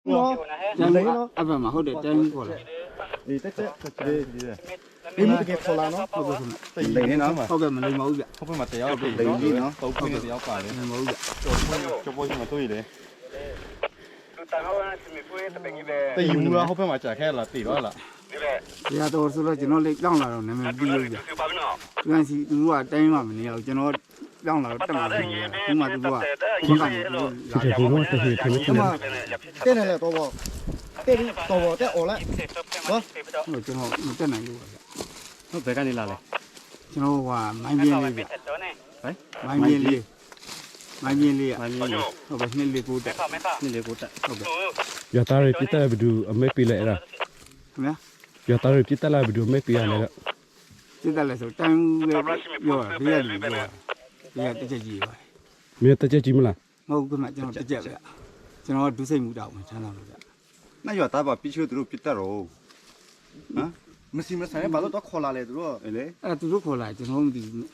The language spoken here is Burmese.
ကျန်လေနော်အဘမှာဟုတ်တယ်တိုင်းခေါ်လာဒီတက်ဒီမတကယ်ခေါ်လာနော်ဟုတ်ကဲ့လိန်နေနော်ဟုတ်ကဲ့မလိန်မဟုတ်ဗျဟုတ်ကဲ့မတရားလိန်နေနော်ပုတ်ခွင့်တရားပါတယ်မဟုတ်ဗျကျော်ပွေးမှာတွေ့တယ်တေးယူမလားဟုတ်ဖက်မှာကြာခဲလားတေးတော့လားဒီကတော့ဆိုတော့ကျွန်တော်လေးကြောင်းလာတော့နာမည်ပြီးလို့ဗျ။ပြန်စီသူကတိုင်းမှမနေအောင်ကျွန်တော်ကြောင်းလာတော့တက်မှာပြီ။ဒီမှာသူကဒီကနေလာတော့တဲ့နေလေတော့တဲ့တော့တဲ့အော်လိုက်နော်ကျွန်တော်မတက်နိုင်လို့ဗျ။ဟုတ်ဘယ်ကနေလာလဲ။ကျွန်တော်ကမိုင်းပြင်းလေးဗျ။ဟမ်မိုင်းပြင်းလေးမိုင်းပြင်းလေးဟုတ်ပဲနှစ်လေးကိုတက်နှစ်လေးကိုတက်ဟုတ်ကဲ့ရတာရပြစ်တယ်ဘယ်သူအမေပေးလိုက်အဲ့ဒါခင်ဗျာရတာရပြစ်တယ်လားဘယ်သူအမေပေးရလဲပြစ်တယ်လဲဆိုတိုင်းပြောတာဒီရလူပြောတာဒီကတက်ကြီးပါမင်းတက်ကြည့်မလားမဟုတ်ဘူးကျွန်တော်တက်ကြဗျကျွန်တော်ဒုစိတ်မှုတောက်မှချမ်းသာလို့ဗျ那要打把必须都必得喽，啊？没事没事，把那都考拉来的喽，哎嘞。အဲ့ဒါသူတို့ခေါ်လာကျွန်တော်မသိဘူး